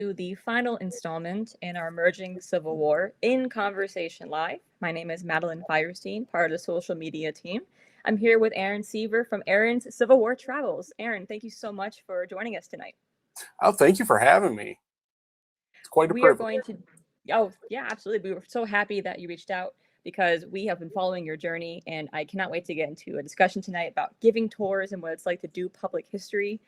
to the final installment in our Emerging Civil War in Conversation Live. My name is Madeline Feierstein, part of the social media team. I'm here with Aaron Siever from Aaron's Civil War Travels. Aaron, thank you so much for joining us tonight. Oh, thank you for having me. It's quite a We are privilege. going to, oh, yeah, absolutely. We were so happy that you reached out because we have been following your journey, and I cannot wait to get into a discussion tonight about giving tours and what it's like to do public history.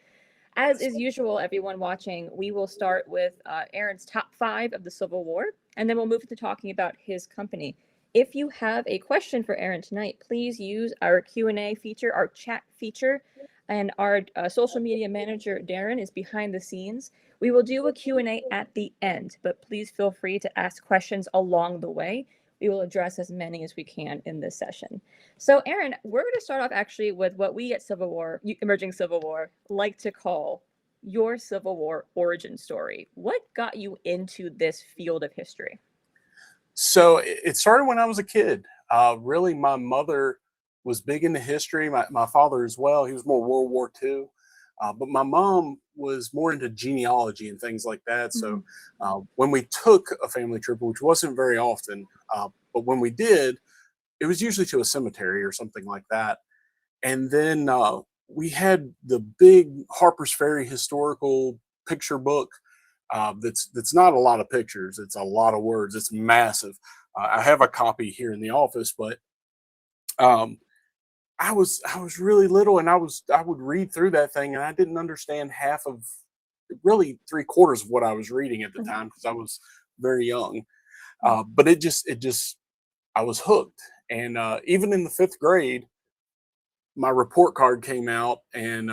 As is usual, everyone watching, we will start with Aaron's top five of the Civil War, and then we'll move into talking about his company. If you have a question for Aaron tonight, please use our Q&A feature, our chat feature, and our social media manager, Darren, is behind the scenes. We will do a Q&A at the end, but please feel free to ask questions along the way. We will address as many as we can in this session. So, Aaron, we're going to start off actually with what we at Civil War, Emerging Civil War, like to call your Civil War origin story. What got you into this field of history? So it started when I was a kid. Really, my mother was big into history. My father as well. He was more World War II. But my mom was more into genealogy and things like that. So when we took a family trip, which wasn't very often, but when we did, it was usually to a cemetery or something like that. And then we had the big Harper's Ferry historical picture book. That's not a lot of pictures. It's a lot of words. It's massive. I have a copy here in the office, but um, I was really little, and I would read through that thing, and I didn't understand half of, really three-quarters of what I was reading at the time because I was very young. But it just I was hooked, and even in the fifth grade, my report card came out, and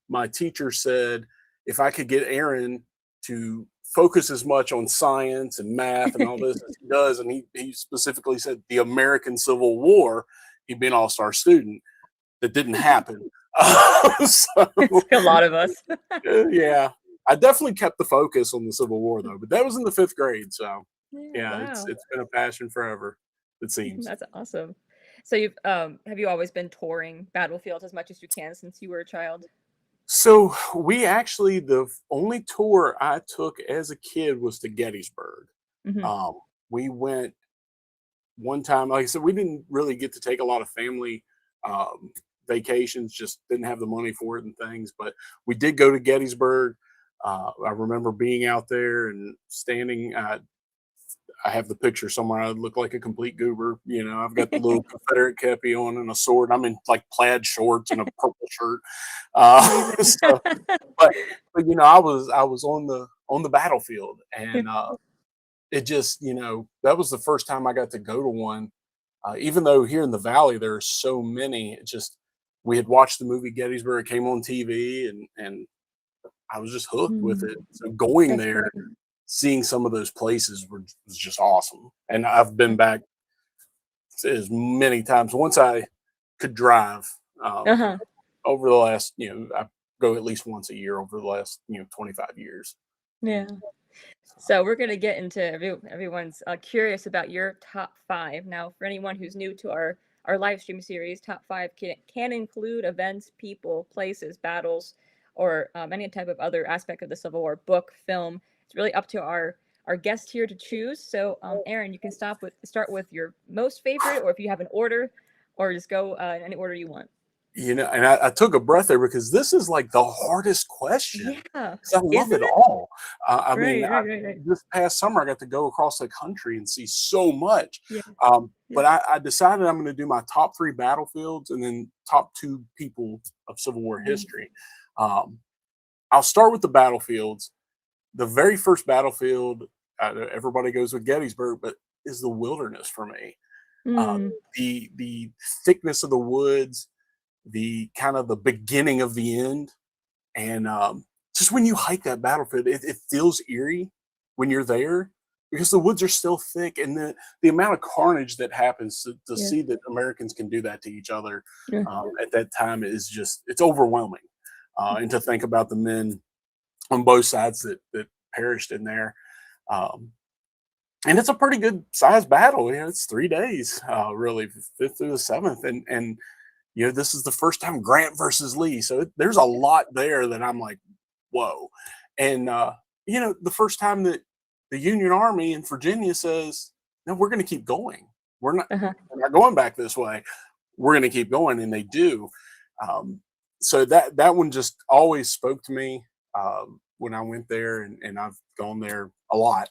my teacher said if I could get Aaron to focus as much on science and math and all this as he does, and he specifically said the American Civil War, he'd be an all-star student. That didn't happen. So, It's like a lot of us. yeah, I definitely kept the focus on the Civil War though, but that was in the fifth grade. So Yeah, yeah, it's wow. it's been a passion forever. It seems. That's awesome. So you've have you always been touring battlefields as much as you can since you were a child? So we actually, the only tour I took as a kid was to Gettysburg. Hmm. Um, we went one time. Like I said, we didn't really get to take a lot of family um, vacations. Just didn't have the money for it and things. But we did go to Gettysburg. I remember being out there and standing. I have the picture somewhere. I look like a complete goober. You know, I've got the little Confederate kepi on and a sword. I'm in like plaid shorts and a purple shirt. Amazing. So, but I was on the battlefield, and it just that was the first time I got to go to one. Even though here in the valley there are so many, it just we had watched the movie Gettysburg. It came on TV, and I was just hooked with it. Mm, So going that's there, great. seeing some of those places was just awesome. And I've been back as many times. Once I could drive, um, Uh-huh. over the last, I go at least once a year over the last 25 years. Yeah. So we're gonna get into everyone's curious about your top five. Now, for anyone who's new to our live stream series, top five can include events, people, places, battles, or any type of other aspect of the Civil War, book, film. It's really up to our guest here to choose. So, Aaron, you can start with your most favorite, or if you have an order, or just go in any order you want. And I took a breath there because this is like the hardest question Yeah, because I love isn't it it? all. I mean, Right, right, right, right. this past summer I got to go across the country and see so much. Yeah, yeah. But I decided I'm going to do my top three battlefields and then top two people of Civil War Amazing. history. Um, I'll start with the battlefields. The very first battlefield, everybody goes with Gettysburg, but is the Wilderness for me. Uh, Mm, the thickness of the woods, the kind of the beginning of the end, and just when you hike that battlefield, it feels eerie when you're there because the woods are still thick, and the amount of carnage that happens to yeah, see that Americans can do that to each other yeah. at that time is just it's overwhelming. And to think about the men on both sides that perished in there. Um, and it's a pretty good sized battle. It's 3 days, really, fifth through the seventh, and this is the first time Grant versus Lee, so there's a lot there that I'm like, whoa. And the first time that the Union Army in Virginia says, "No, we're going to keep going. We're not, Uh-huh. we're not going back this way. We're going to keep going," and they do. Um, so that one just always spoke to me when I went there, and I've gone there a lot.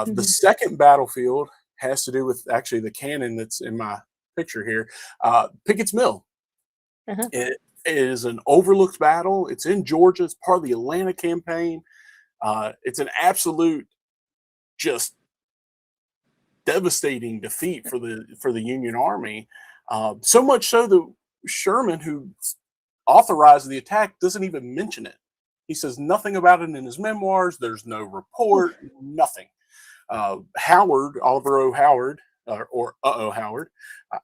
The second battlefield has to do with actually the cannon that's in my picture here, Pickett's Mill. Uh-huh. It is an overlooked battle. It's in Georgia. It's part of the Atlanta campaign. It's an absolute, just devastating defeat for the Union Army. So much so that Sherman, who authorized the attack, doesn't even mention it. He says nothing about it in his memoirs. There's no report, nothing. Howard, Oliver O. Howard, or Uh-oh Howard.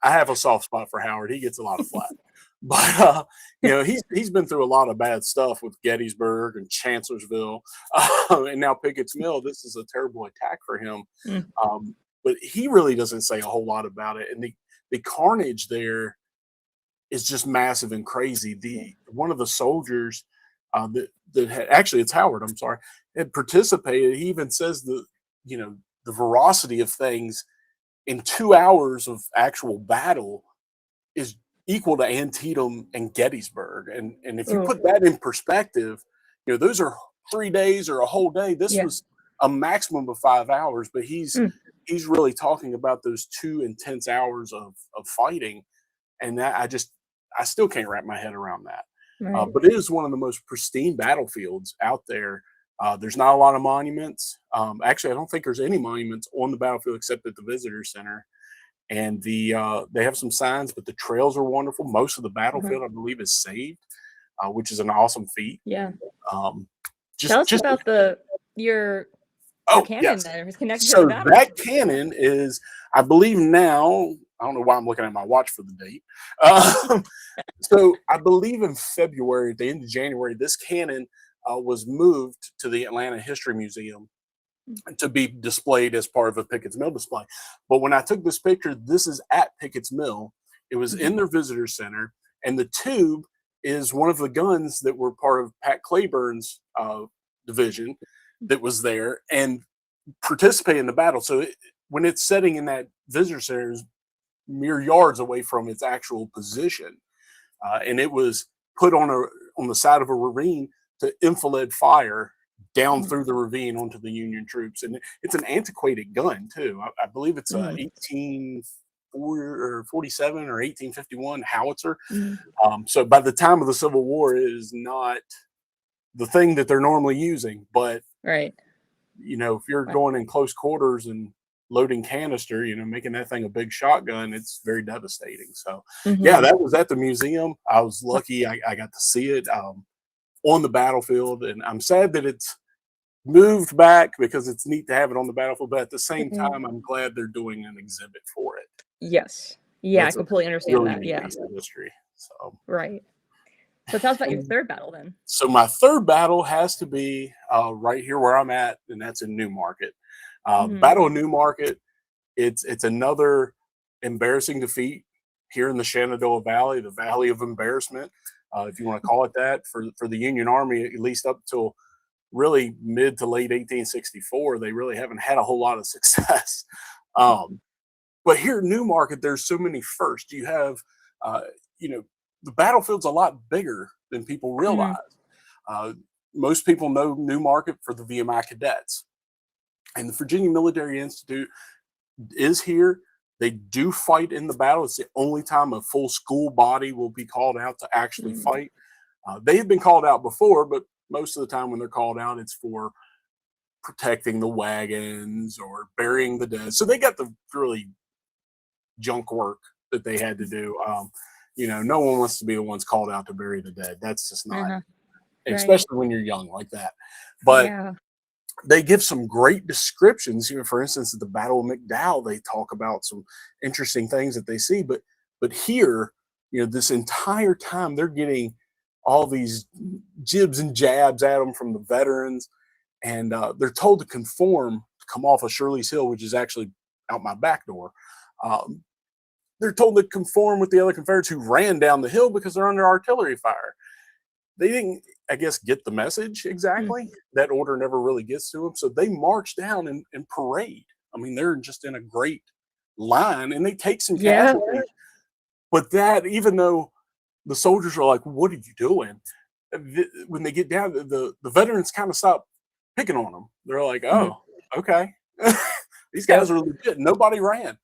I have a soft spot for Howard. He gets a lot of flack. But he's been through a lot of bad stuff with Gettysburg and Chancellorsville, and now Pickett's Mill. This is a terrible attack for him. Mm. But he really doesn't say a whole lot about it. And the carnage there is just massive and crazy. One of the soldiers that had, actually, it's Howard, I'm sorry, had participated. He even says the veracity of things in 2 hours of actual battle is equal to Antietam and Gettysburg. And if you put that in perspective, those are 3 days or a whole day. This was a maximum of 5 hours, but he's really talking about those 2 intense hours of fighting. And that I still can't wrap my head around that. Right. But it is one of the most pristine battlefields out there. There's not a lot of monuments. Actually, I don't think there's any monuments on the battlefield except at the visitor center. And they have some signs, but the trails are wonderful. Most of the battlefield, I believe, is saved, which is an awesome feat. Yeah. Just Tell us about your cannon yes. that is connected to So the battle. that cannon is, I believe now, I don't know why I'm looking at my watch for the date. So I believe in February, at the end of January, this cannon was moved to the Atlanta History Museum to be displayed as part of a Pickett's Mill display. But when I took this picture, this is at Pickett's Mill. It was in their visitor center, and the tube is one of the guns that were part of Pat Claiborne's division that was there and participated in the battle. So when it's setting in that visitor center, it's mere yards away from its actual position, and it was put on the side of a ravine to enfilade fire down through the ravine onto the Union troops. And it's an antiquated gun too. I believe it's a 1847 or 1851 howitzer. So by the time of the Civil War, it is not the thing that they're normally using. But right, if you're going in close quarters and loading canister, making that thing a big shotgun, it's very devastating. So yeah, that was at the museum. I was lucky I got to see it on the battlefield, and I'm sad that it's moved back because it's neat to have it on the battlefield, but at the same time, I'm glad they're doing an exhibit for it. Yes. Yeah, That's I completely understand really that. neat Yeah. piece of history. So Right. So tell us about your third battle then. So my third battle has to be right here where I'm at, and that's in Newmarket. Battle of Newmarket. It's another embarrassing defeat here in the Shenandoah Valley, the Valley of Embarrassment, if you want to call it that, for the Union Army, at least up till really mid to late 1864. They really haven't had a whole lot of success. But here in Newmarket, there's so many firsts. You have, the battlefield's a lot bigger than people realize. Most people know Newmarket for the VMI cadets. And the Virginia Military Institute is here. They do fight in the battle. It's the only time a full school body will be called out to actually fight. They have been called out before, but most of the time when they're called out, it's for protecting the wagons or burying the dead. So they got the really junk work that they had to do. No one wants to be the ones called out to bury the dead. That's just not, especially when you're young like that. But they give some great descriptions. For instance, at the Battle of McDowell, they talk about some interesting things that they see. But here, this entire time they're getting all these jibs and jabs at them from the veterans, and they're told to conform to come off of Shirley's Hill, which is actually out my back door. They're told to conform with the other Confederates who ran down the hill because they're under artillery fire. They didn't. I guess, get the message Mm. exactly. That order never really gets to them. So they march down and parade. I mean, they're just in a great line and they take some Yeah. casualties. But that, even though the soldiers are like, "What are you doing?" When they get down, the veterans kind of stop picking on them. They're like, Mhm. "Oh, okay, these guys Yep. are legit. Nobody ran."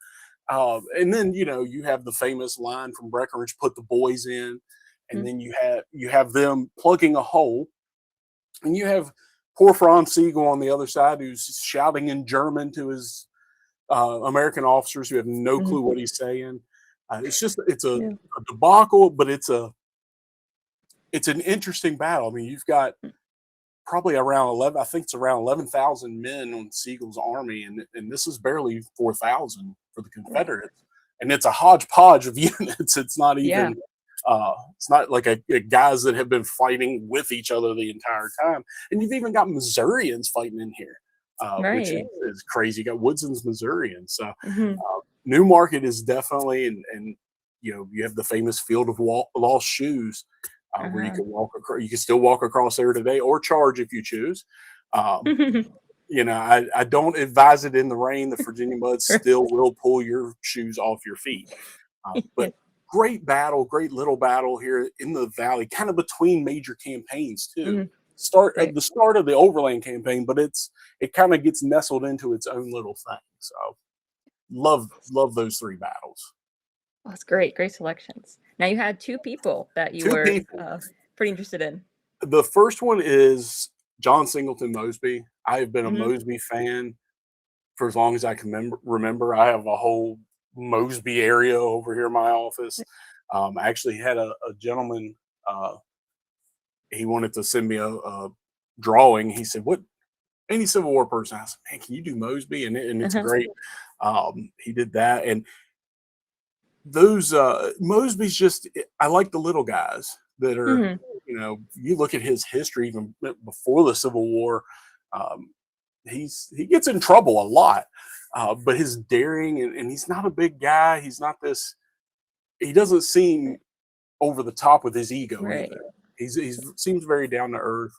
And then you have the famous line from Breckinridge, "Put the boys in," and Mm. then you have them plugging a hole, and you have poor Franz Siegel on the other side who's shouting in German to his American officers who have no Mhm. clue what he's saying. It's a Yeah. debacle, but it's an interesting battle. I mean, you've got Mm. probably around 11. I think it's around 11,000 men on Siegel's army, and this is barely 4,000 for the Right. Confederates. And it's a hodgepodge of units. It's not Yeah. even. It's not like a guys that have been fighting with each other the entire time. And you've even got Missourians fighting in here, which Right. is crazy. You got Woodson's Missourians. So Mhm. Newmarket is definitely, and you have the famous Field of Lost Shoes, where you Uh-huh. can walk across. You can still walk across there today, or charge if you choose. Um, I don't advise it in the rain. The Virginia mud still will pull your shoes off your feet. But great battle, great little battle here in the valley, kind of between major campaigns too. Mhm. Start Right. the start of the Overland campaign, but it kind of gets nestled into its own little thing. So love those three battles. Oh, that's great. Great selections. Now you had two people that you Two were people. pretty interested in. The first one is John Singleton Mosby. I have been a Mhm. Mosby fan for as long as I can remember. I have a whole Mosby area over here in my office. I actually had a gentleman. He wanted to send me a drawing. He said, "What any Civil War person?" I said, "Man, can you do Mosby?" And it's Uh-huh. great. He did that, and those Mosby's just. I like the little guys that are. Mhm. You look at his history even before the Civil War. Um, he gets in trouble a lot, but his daring and he's not a big guy. He's not this. He doesn't seem over the top with his ego Right. either. He's seems very down to earth,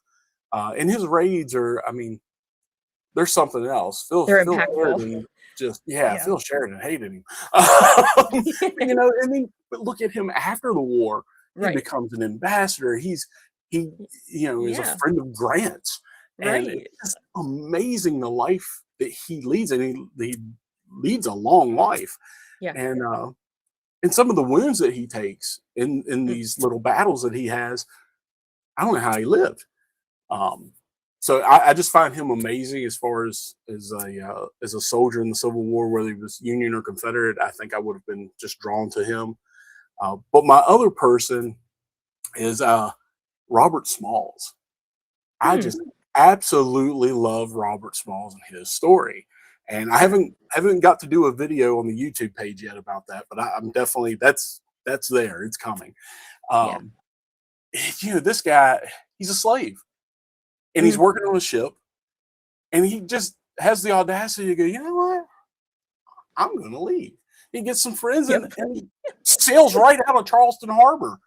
and his raids are. I mean, there's something else. They're Phil impactful. Sheridan just yeah. Yeah. Phil Sheridan hated him, but look at him after the war. He Right. becomes an ambassador. He is a Yeah. friend of Grant's, and it's Right. just amazing the life that he leads, and he leads a long life, Yeah. and some of the wounds that he takes in Mm. these little battles that he has. I don't know how he lived. Um, so I just find him amazing as far as a soldier in the Civil War, whether he was Union or Confederate. I think I would have been just drawn to him. But my other person is Robert Smalls. I Hmm. just absolutely love Robert Smalls and his story. And I Yeah. haven't got to do a video on the YouTube page yet about that, but I'm definitely that's there. It's coming. Yeah. Um, this guy, he's a slave and he's Mhm. working on a ship, and he just has the audacity to go, you know what? I'm going to leave. He gets some friends Yep. and he sails right out of Charleston Harbor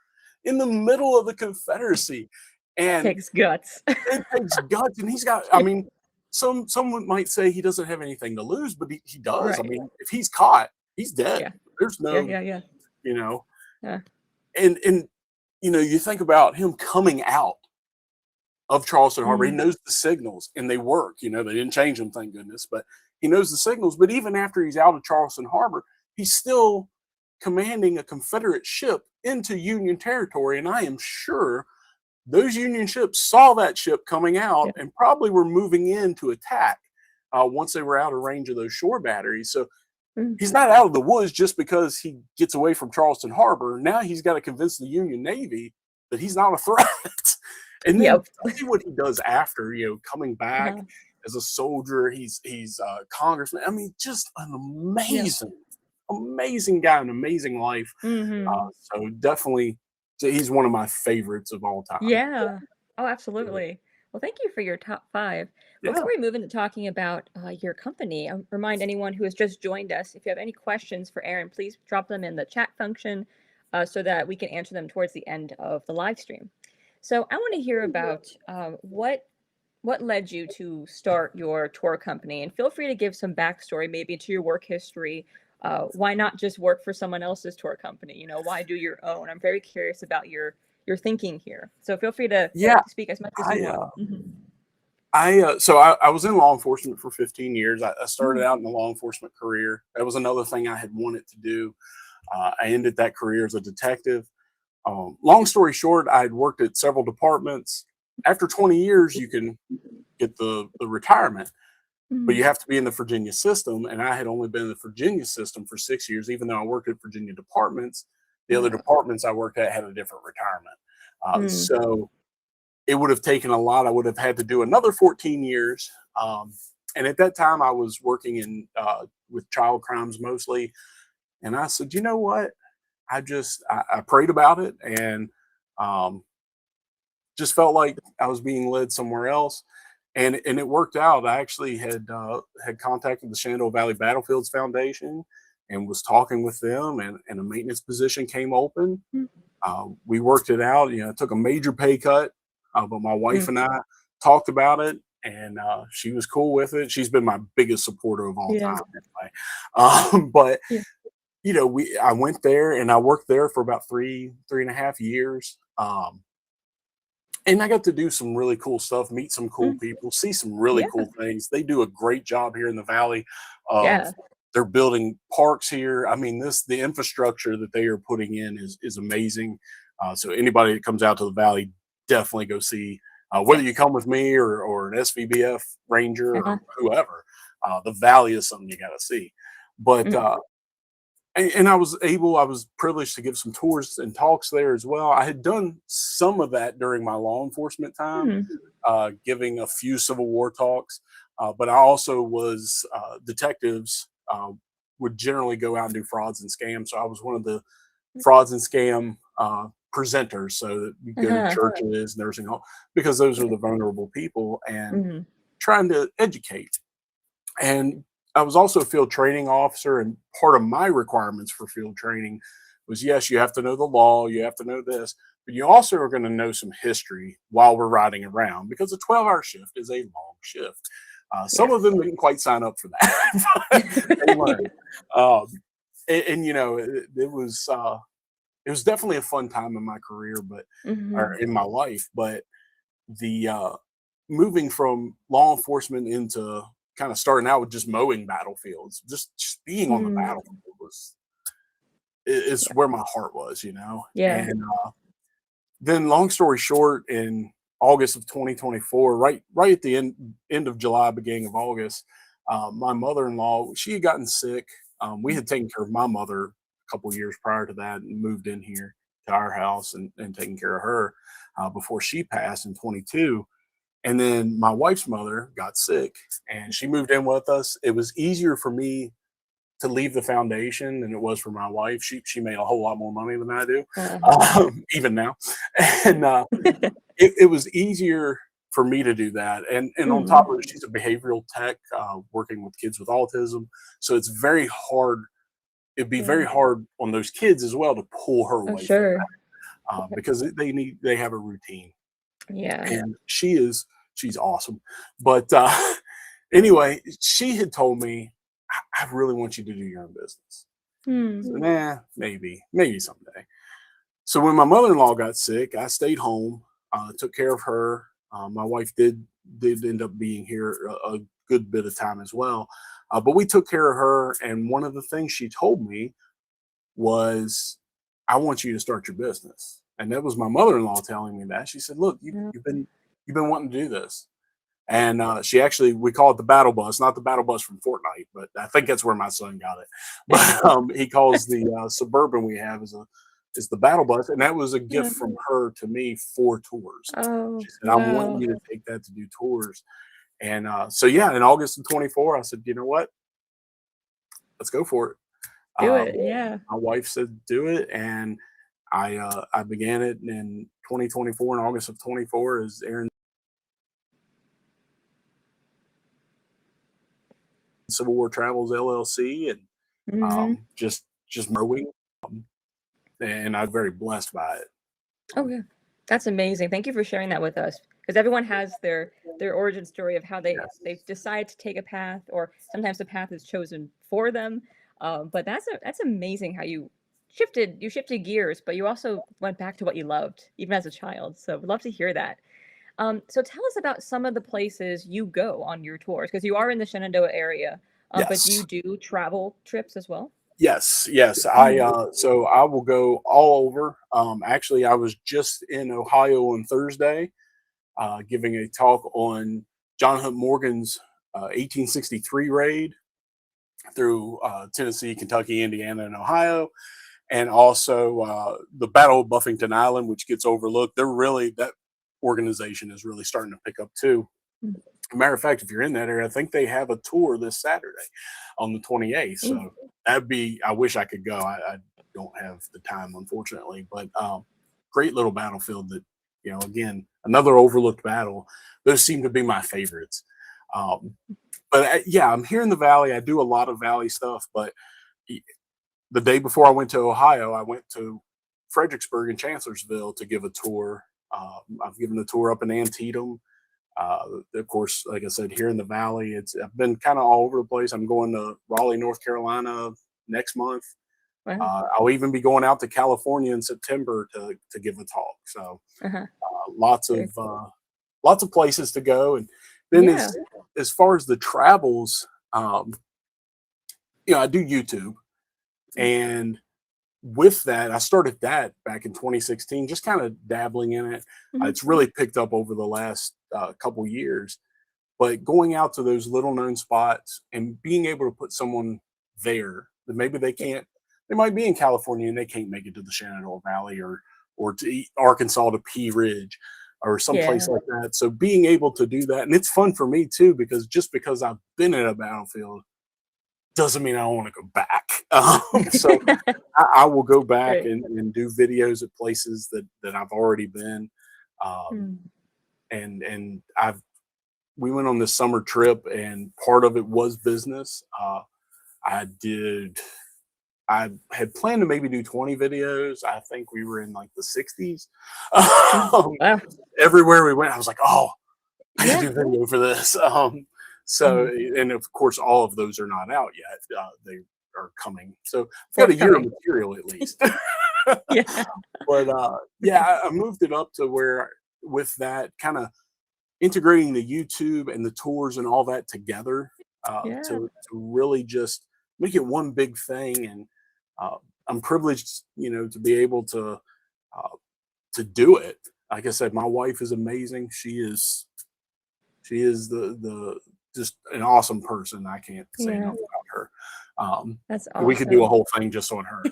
in the middle of the Confederacy. And Takes guts. it takes guts. And he's got, I mean, someone might say he doesn't have anything to lose, but he does. I Right. mean, if he's caught, he's dead. Yeah. There's Yeah. no, Yeah. Yeah. you know, Yeah. and you think about him coming out of Charleston Harbor. He Mhm. knows the signals and they work. They didn't change them, thank goodness. But he knows the signals. But even after he's out of Charleston Harbor, he's still commanding a Confederate ship into Union territory. And I am sure those Union ships saw that ship coming out Yeah. and probably were moving in to attack once they were out of range of those shore batteries. So Mhm. he's not out of the woods just because he gets away from Charleston Harbor. Now he's got to convince the Union Navy that he's not a threat. And then Yep. see what he does after, coming back Uh-huh. as a soldier. He's a congressman. I mean, just an Yeah. amazing guy, an amazing life. Mhm. So definitely, so he's one of my favorites of all time. Yeah. Oh, absolutely. Well, thank you for your top five. Yeah. Before we move into talking about your company, remind anyone who has just joined us, if you have any questions for Aaron, please drop them in the chat function so that we can answer them towards the end of the live stream. So I want to hear about what led you to start your tour company, and feel free to give some backstory, maybe to your work history. Why not just work for someone else's tour company? You know, why do your own? I'm very curious about your thinking here. So feel free to Yeah, speak as much as you I want. uh, I was in law enforcement for 15 years. I started Mm, out in the law enforcement career. That was another thing I had wanted to do. I ended that career as a detective. Long story short, I had worked at several departments. After 20 years, you can get the retirement, but mm, you have to be in the Virginia system. And I had only been in the Virginia system for 6 years, even though I worked at Virginia departments. The other uh, departments I worked at had a different retirement. mm, So it would have taken a lot. I would have had to do another 14 years. And at that time, I was working in with child crimes mostly. And I said, you know what? I prayed about it and um, just felt like I was being led somewhere else. And it worked out. I actually had contacted the Shenandoah Valley Battlefields Foundation and was talking with them, and a maintenance position came open. mm, We worked it out. You know, it took a major pay cut, but my wife mm. and I talked about it, and she was cool with it. She's been my biggest supporter of all Yeah. time, anyway. But Yeah. you know, we I went there and I worked there for about 3.5 years. And I got to do some really cool stuff, meet some cool Mm, people, see some really yeah. cool things. They do a great job here in the valley of Yeah. they're building parks here. I mean, the infrastructure that they are putting in is amazing. So anybody that comes out to the valley, definitely go see. Whether you Yes. come with me or an SVBF ranger Uh-huh. or whoever, the valley is something you got to see. But Mm, and I was privileged to give some tours and talks there as well. I had done some of that during my law enforcement time, mm, giving a few Civil War talks, but I also was detectives would generally go out and do frauds and scams. So I was one of the frauds and scam presenters. So that we go to uh-huh. churches, nursing home, because those are the vulnerable people, and Mhm. trying to educate. And I was also a field training officer, and part of my requirements for field training was, yes, you have to know the law, you have to know this, but you also are going to know some history while we're riding around, because a 12-hour shift is a long shift. Some of Yes. them didn't quite sign up for that, but they learned. Um, and, you know, it was definitely a fun time in my career, but or Mhm. in my life. But the moving from law enforcement into kind of starting out with just mowing battlefields, just being on the Mm. battlefield was is Yeah. where my heart was, you know. Yeah. And then, long story short, in August of 2024, right at the end of July, beginning of August, my mother-in-law, she had gotten sick. We Mm. had taken care of my mother a couple years prior to that and moved in here to our house and taken care of her before she passed in 22. And then my wife's mother got sick and she moved in with us. It was easier for me to leave the foundation than it was for my wife. She made a whole lot more money than I do, Uh-huh. even now. And it was easier for me to do that. And on top Mm. of it, she's a behavioral tech working with kids with autism. So it's very hard. It'd be Yeah. very hard on those kids as well to pull her Oh, away from sure. that because they have a routine, Yeah. and she's awesome. But anyway, she had told me, I really want you to do your own business. Hmm. So, nah, maybe someday. So when my mother-in-law got sick, I stayed home, took care of her. My wife did end up being here a good bit of time as well, but we took care of her. And one of the things she told me was, "I want you to start your business." And that was my mother-in-law telling me that. She said, "Look, Yeah. you've been wanting to do this." And she actually, we call it the battle bus, not the battle bus from Fortnite, but I think that's where my son got it. But he calls the Suburban we have is the battle bus, and that was a Yeah. gift from her to me for tours. Oh, She said, "I'm wanting wow. you to take that to do tours." And so yeah, in August of 24, I said, "You know what? Let's go for it." Do Uh, it. Yeah. my wife said, "Do it," and I began it in 2024. In August of 24, as Aaron Civil War Travels LLC, and Mhm. just mowing, and I'm very blessed by it. Oh, yeah. That's amazing. Thank you for sharing that with us, because everyone has their origin story of how Yes. they've decided to take a path, or sometimes the path is chosen for them. But that's amazing how you shifted gears, but you also went back to what you loved even as a child. So we'd love to hear that. So tell us about some of the places you go on your tours, because you are in the Shenandoah area, but do you Yes. do travel trips as well? Yes, yes. Mm. So I will go all over. Actually, I was just in Ohio on Thursday, giving a talk on John Hunt Morgan's 1863 raid through Tennessee, Kentucky, Indiana, and Ohio, and also the Battle of Buffington Island, which gets overlooked. That organization is really starting to pick up too. Mm. Matter of fact, if you're in that area, I think they have a tour this Saturday on the 28th. Ooh. So I wish I could go. I don't have the time, unfortunately, but great little battlefield that, again, another overlooked battle. Those seem to be my favorites. Um, but yeah, I'm here in the Valley. I do a lot of Valley stuff, but the day before I went to Ohio, I went to Fredericksburg and Chancellorsville to give a tour. I've given a tour up in Antietam. Of course, like I said, here in the Valley, I've been kind of all over the place. I'm going to Raleigh, North Carolina next month. Wow. I'll even be going out to California in September to give a talk. So Uh-huh. uh, lots Very of cool. uh, lots of places to go. And then Yeah. as far as the travels, I do YouTube, Mm. and with that, I started that back in 2016, just kind of dabbling in it. Mhm. It's really picked up over the last couple years. But going out to those little known spots and being able to put someone there that maybe Yeah. they might be in California and they can't make it to the Shenandoah Valley or to Arkansas to Pea Ridge or someplace Yeah. like that. So being able to do that, and it's fun for me too, because just because I've been in a battlefield doesn't mean I don't want to go back. So I will go back Right. and do videos at places that I've already been. Um, Mm. and we went on this summer trip, and part of it was business. I did. I had planned to maybe do 20 videos. I think we were in like the 60s. Mm. Um, Wow. Everywhere we went, I was like, "Oh, I got to Yeah. do video for this." So, Mhm. and of course, all of those are not out yet. They are coming. So, I've got a year of Forthcoming. material at least. Yeah. But yeah, I moved it up to where with that kind of integrating the YouTube and the tours and all that together Yeah. to really just make it one big thing. And uh, I'm privileged, to be able uh, to do it. Like I said, my wife is amazing. She is the just an awesome person. I can't say Yeah. enough about her. Um, That's we could do a awesome. whole thing just on her.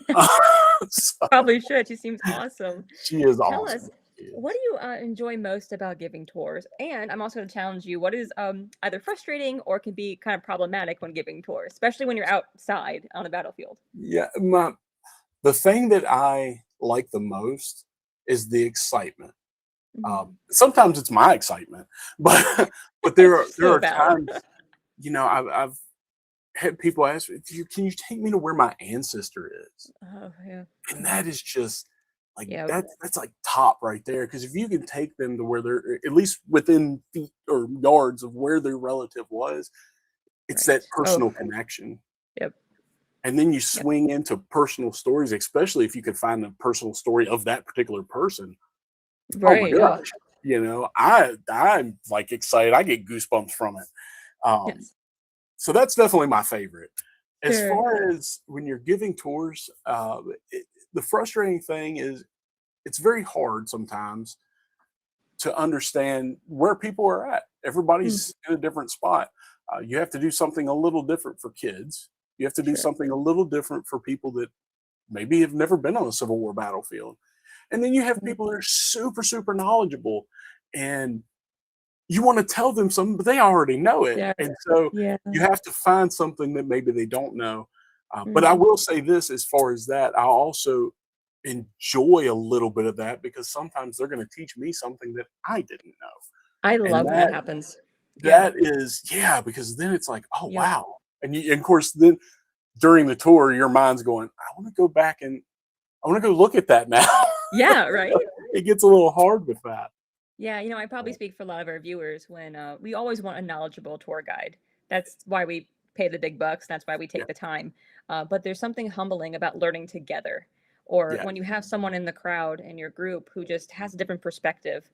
So, Probably should. She seems awesome. she is Tell awesome. us, She what is. do you enjoy most about giving tours? And I'm also going to challenge you. What is either frustrating or can be kind of problematic when giving tours, especially when you're outside on the battlefield? Yeah, the thing that I like the most is the excitement. Mhm. Sometimes it's my excitement, but there So are valid. times, I've had people ask me, Can you take me to where my ancestor is?" Oh yeah. And Hmm. that is just like Yeah. that's like top right there. Because if you can take them to where they're at least within feet or yards of where their relative was, it's Right. that Oh. personal connection. Yep. And then you Yep. swing into personal stories, especially if you could find a personal story of that particular person. Oh my Right. Oh. gosh. I'm like excited. I get goosebumps from it. Um, Yes. so that's definitely my favorite. As Sure. far as when you're giving tours, the frustrating thing is it's very hard sometimes to understand where people are at. Mm. Everybody's in a different spot. You have to do something a little different for kids. You have to do Sure. something a little different for people that maybe have never been on a Civil War battlefield. And then you have Mm. people that are super, super knowledgeable, and you want to tell them something, but they already know it. Yeah. And so Yeah. you have to find something that maybe they don't know. But I Mm. will say this as far as that, I also enjoy a little bit of that because sometimes they're going to teach me something that I didn't know. I And love when that that happens. Yeah. that is, yeah, because then it's like, oh Yep. wow. And of course then during the tour, your mind's going, I want to go back and I want to go look at that now. Yeah. Right. it gets a little hard with that. Yeah, I probably speak for a lot of our viewers when we always want a knowledgeable tour guide. That's why we pay the big bucks. That's why we Yeah, take the time. But there's something humbling about learning together, or yeah, when you have someone in the crowd in your group who just has a different perspective.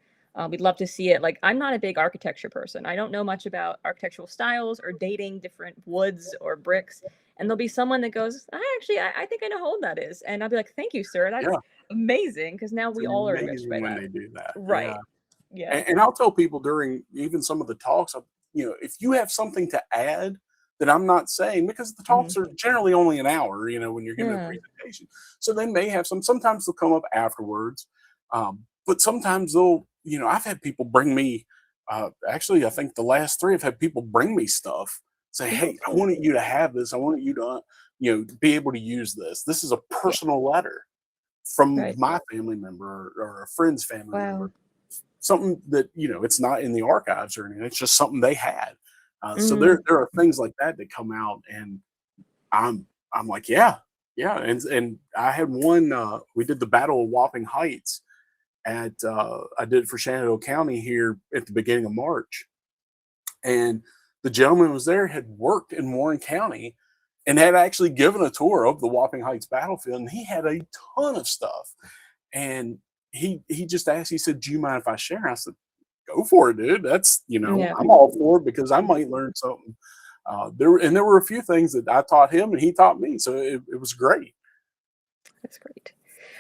We'd love to see it. Like, I'm not a big architecture person. I don't know much about architectural styles or dating different woods or bricks. And there'll be someone that goes, I think I know how old that is. And I'll be like, thank you, sir. That's yeah. amazing. Because now It's we all are enriched by amazing when that. they do that. Yeah. Right. Yeah. And I'll tell people during even some of the talks, if you have something to add that I'm not saying, because the Hmm. talks are generally only an hour, when you're giving a Yeah. presentation. So they may have sometimes they'll come up afterwards. But sometimes I've had people bring me, actually, I think the last three have had people bring me stuff, say, Oh, hey, I cool. wanted you to have this. I wanted you to, be able to use this. This is a Yeah. personal letter from Right. my family member or a friend's family Wow. member, something that it's not in the archives or anything. It's just something they had. So Hmm. there are things like that that come out, and I'm I'm like, yeah, yeah. And I had one. We did the Battle of Whopping Heights at I did it for Shenandoah County here at the beginning of March, and the gentleman was there had worked in Warren County and had actually given a tour of the Whopping Heights battlefield, and he had a ton of stuff. And he just asked, he said, "Do you mind if I share?" I said, "Go for it, dude. That's Yeah. I'm all for it because I might learn something." There were a few things that I taught him and he taught me, so it was great. That's great.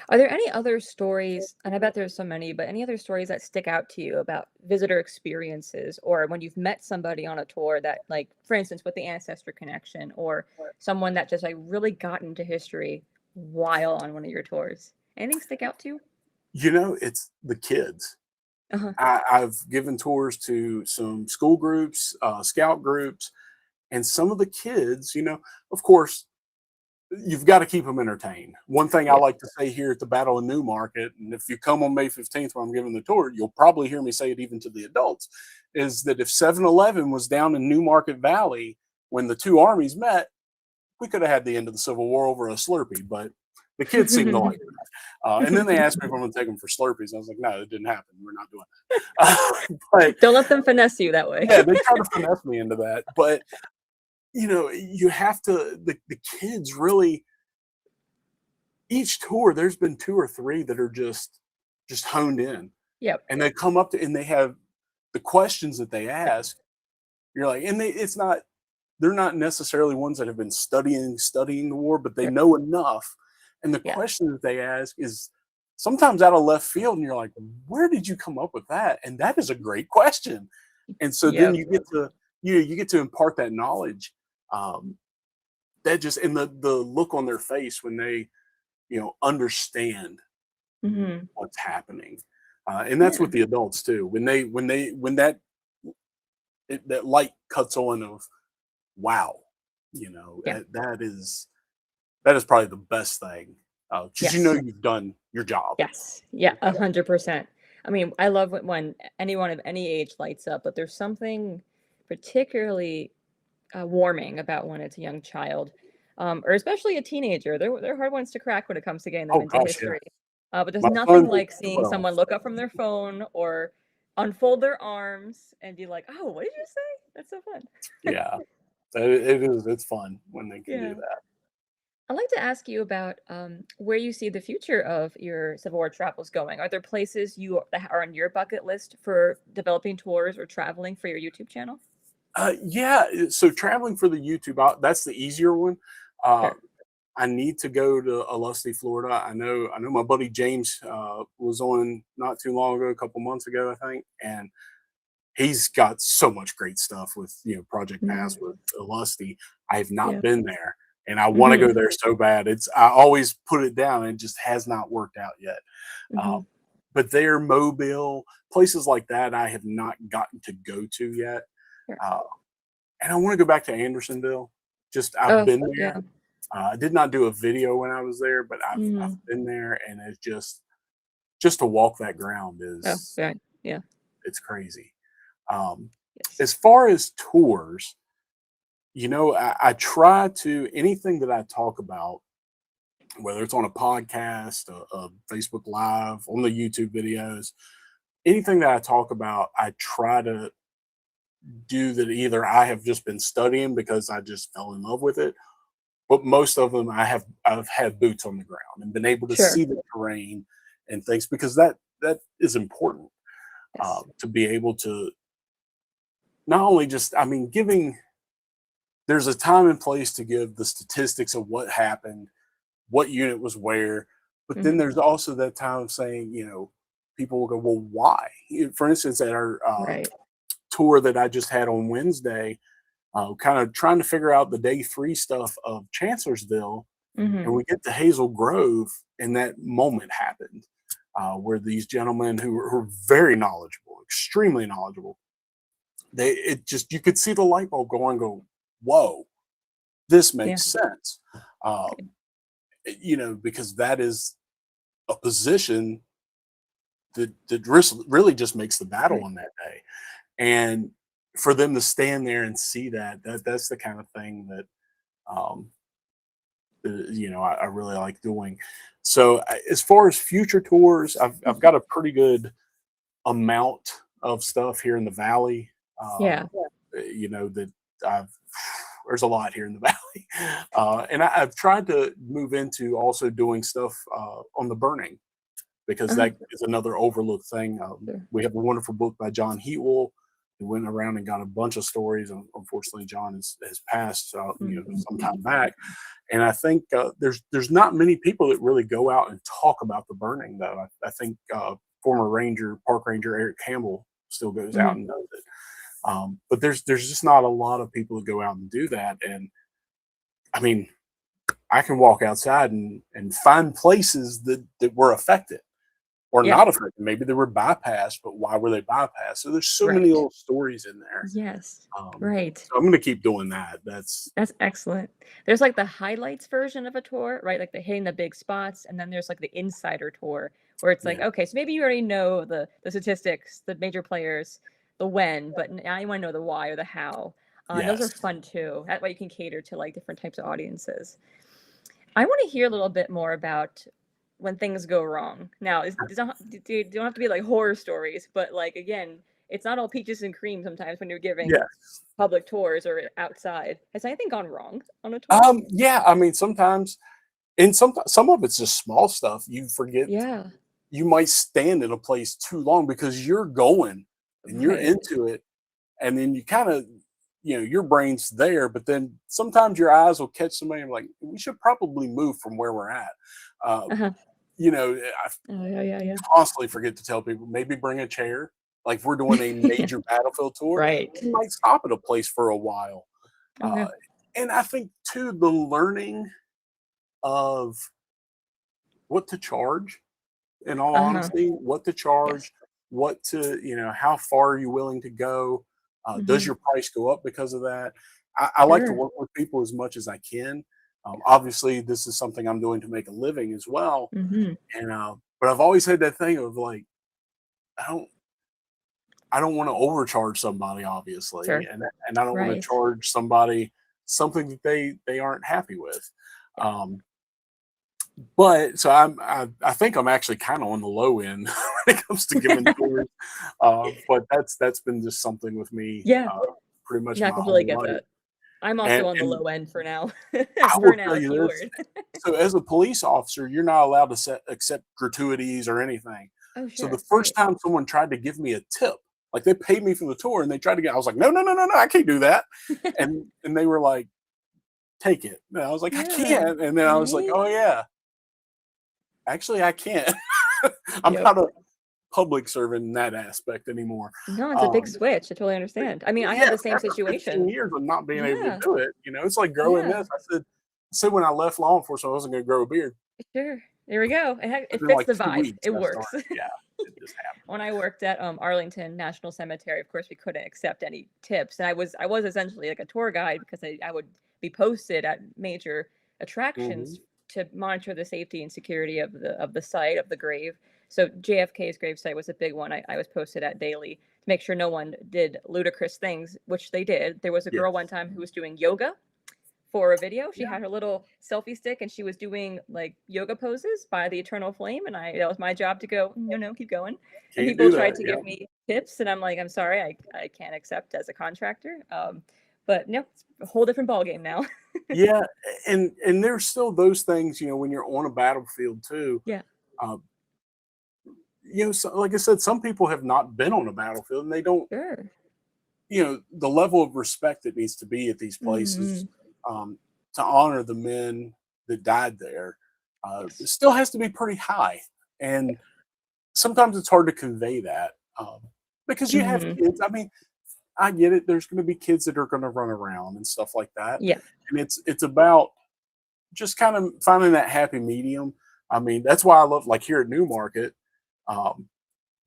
Are there any other stories, and I bet there's so many, but any other stories that stick out to you about visitor experiences or when you've met somebody on a tour that, like, for instance, with the ancestor connection or someone that just like really got into history while on one of your tours? Anything stick out to you? It's the kids. Uh-huh. I've given tours to some school groups, scout groups, and some of the kids. Of course, you've got to keep them entertained. One thing I Yeah. like to say here at the Battle of Newmarket, and if you come on May 15th when I'm giving the tour, you'll probably hear me say it even to the adults, is that if 7-Eleven was down in Newmarket Valley when the two armies met, we could have had the end of the Civil War over a Slurpee, but the kids seem to like it. And then they asked me if I'm going to take them for Slurpees. I was like, no, it didn't happen. We're not doing that. But Don't let them finesse you that way. yeah, they try to finesse me into that. But, you have to, the kids really, each tour, there's been two or three that are just honed in, Yep. and they come up to, and they have the questions that they ask. You're like, and they're not necessarily ones that have been studying the war, but they Right. know enough. And the Yeah. question that they ask is sometimes out of left field, and you're like, where did you come up with that? And that is a great question. And so then Yep. you get to you get to impart that knowledge. Um, that just, and the look on their face when they understand Hmm. what's happening, and that's Yeah. with the adults too. When that light cuts on of wow, Yeah. that is probably the best thing, because Yes. you've done your job. Yes. Yeah, 100%. I mean, I love when anyone of any age lights up, but there's something particularly warming about when it's a young child, or especially a teenager. They're hard ones to crack when it comes to getting them Oh into gosh, yeah. history. But there's My nothing son is like seeing 12. someone look up from their phone or unfold their arms and be like, "Oh, what did you say?" That's so fun. Yeah, it is. It's fun when they can do Yeah. that. I'd like to ask you about where you see the future of your Civil War travels going. Are there places that are on your bucket list for developing tours or traveling for your YouTube channel? Yeah, so traveling for the YouTube, that's the easier one. Uh, Sure. I need to go to Alusty, Florida. I know my buddy James was on not too long ago, a couple months ago, I think, and he's got so much great stuff with Project Hmm. Pass with Alusty. I have not Yeah. been there, and I want to go Hmm. there so bad. I always put it down, and it just has not worked out yet. Hmm. Uh, but there, Mobile, places like that, I have not gotten to go to yet. Sure. Uh, and I want to go back to Andersonville. Just I've Oh, been yeah. there. I did not do a video when I was there, but I've Hmm. been there, and it's just to walk that ground Oh, is right. Yeah. it's crazy. Um, Yes. as far as tours, I try to, anything that I talk about, whether it's on a podcast, a Facebook Live, on the YouTube videos, anything that I talk about, I try to do that either I have just been studying because I just fell in love with it, but most of them I've had boots on the ground and been able to Sure. see the terrain and things because that is important Yes. to be able to not only just I mean giving there's a time and place to give the statistics of what happened, what unit was where, but then Hmm. there's also that time of saying, people will go, well, why? For instance, at our Right. tour that I just had on Wednesday, kind of trying to figure out the day 3 stuff of Chancellorsville, Hmm. and we get to Hazel Grove, and that moment happened where these gentlemen who are very knowledgeable, extremely knowledgeable, it just you could see the light bulb go on, go, whoa, this Yeah. makes sense. Because that is a position that really just makes the battle Right. on that day. And for them to stand there and see that's the kind of thing that um, I really like doing. So as far as future tours, I've got a pretty good amount of stuff here in the valley. Yeah. That I've there's a lot here in the valley, and I've tried to move into also doing stuff on the burning because Uh-huh. that is another overlooked thing. Sure. We have a wonderful book by John Heatwell. He went around and got a bunch of stories. And unfortunately, John has passed, Mhm. some time back. And I think there's not many people that really go out and talk about the burning, though. I think former park ranger Eric Campbell still goes out Mhm. and does it. But there's just not a lot of people that go out and do that. And I mean, I can walk outside and find places that were affected or Yeah. not affected. Maybe they were bypassed, but why were they bypassed? So there's so many Right. little stories in there. Yes. Um, Right. so I'm going to keep doing that. That's That's excellent. There's like the highlights version of a tour, right? Like the hitting the big spots, and then there's like the insider tour where it's like, yeah, okay, so maybe you already know the statistics, the major players, the when, but now you want to know the why or the how. And those are yes, fun too. That way you can cater to like different types of audiences. I want to hear a little bit more about when things go wrong. Now, it's not, you don't have to be like horror stories, but like again, it's not all peaches and cream sometimes when you're giving yes. public tours or outside. Has anything gone wrong on a tour? Yeah. I mean, sometimes, and some of it's just small stuff. You forget Yeah. you might stand in a place too long because you're going and you're Right. into it, and then you kind of your brain's there, but then sometimes your eyes will catch somebody and like we should probably move from where we're at. uh, Uh-huh. I Oh, yeah, yeah, yeah. constantly forget to tell people maybe bring a chair. Like if we're doing a Yeah. major battlefield tour, Right. we might stop at a place for a while. uh, Okay. and I think too the learning of what to charge, in all Uh-huh. honesty, what to Yes. charge, what to, how far are you willing to go? Does Mhm. your price go up because of that? I like to Sure. work with people as much as I can. Obviously, this is something I'm doing to make a living as well. Mhm. And but I've always had that thing of like, I don't, I don't want to overcharge somebody, obviously, Sure. and I don't want to Right. charge somebody something that they aren't happy with. Yeah. Um, But so I think I'm actually kind of on the low end when it comes to giving tours, but that's been just something with me, Yeah. pretty much Yeah, I my completely whole get life, that. I'm and also on the and low end for now. I For will now, tell you this, keyword. so as a police officer, you're not allowed to accept gratuities or anything. Oh, So the sure. first Right. time someone tried to give me a tip, like they paid me for the tour and they tried to get I was like, "No, no, no, no, no, I can't do that." And they were like, "Take it." And I was like, "I Yeah. can't." And then I was like, Right? "Oh yeah, actually I can't." I'm Yep. not a public servant in that aspect anymore. No, it's a big Um, switch. I totally understand. I mean, I had yes, the same after 15 situation. years of not being able to Yeah. do it, it's like growing Yeah. this. I said when I left law enforcement, I wasn't going to grow a beard. Sure. There we go. It Within fits like the 2 vibe. weeks, It I works. started. Yeah, it just happened. When I worked at Arlington National Cemetery, of course, we couldn't accept any tips, and I was essentially like a tour guide because I would be posted at major Hmm. attractions to monitor the safety and security of the site of the grave. So JFK's gravesite was a big one. I was posted at daily to make sure no one did ludicrous things, which they did. There was a girl one Yes. time who was doing yoga for a video. She Yeah. had her little selfie stick and she was doing like yoga poses by the eternal flame. And that was my job to go, no, no, keep going. And Can't people do tried that. to Yeah. give me tips, and I'm like, I'm sorry, I can't accept as a contractor. But no, it's a whole different ballgame now. Yeah. And there's still those things, when you're on a battlefield too. Yeah. Uh, so, like I said, some people have not been on a battlefield and they don't, Sure. the level of respect that needs to be at these places, Hmm. um, to honor the men that died there, it Yes. still has to be pretty high. And sometimes it's hard to convey that, because you have Hmm. kids. I mean, I get it. There's going to be kids that are going to run around and stuff like that, Yeah. and it's about just kind of finding that happy medium. I mean, that's why I love, like, here at Newmarket. Um,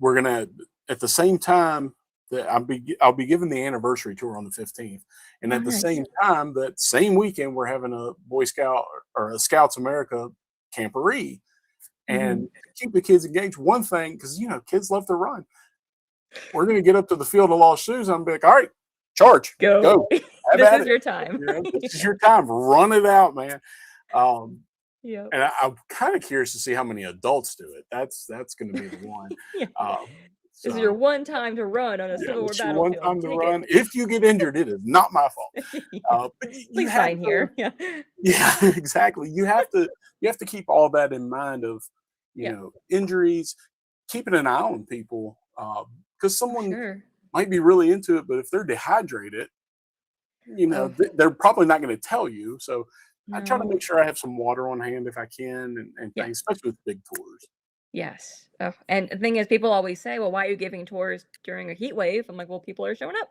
we're gonna, at the same time that I'll be giving the anniversary tour on the 15th, and Oh, at the nice. same time, that same weekend, we're having a Boy Scout or a Scouts America camporee, Hmm. and to keep the kids engaged. One thing, because kids love to run. We're gonna get up to the field of lost shoes. I'm gonna be like, all right, charge, Go. go, have This at is it. your time. This is your time. Run it out, man. Um, Yep. and I'm kind of curious to see how many adults do it. That's going to be the one. Yeah. Um, This is your so one time to run on a yeah, Civil War it's your one battlefield. time to Take it. run. If you get injured, it is not my fault. Yeah. But you Please have sign to, here. Yeah. yeah, exactly. You have to keep all that in mind of, Yeah. injuries, keeping an eye on people, because For someone sure. might be really into it, but if they're dehydrated, Oh, they're probably not going to tell you. So I try to no. make sure I have some water on hand if I can, and Yeah. things, especially with big tours. Yes. Oh, and the thing is, people always say, "Well, why are you giving tours during a heat wave?" I'm like, "Well, people are showing up.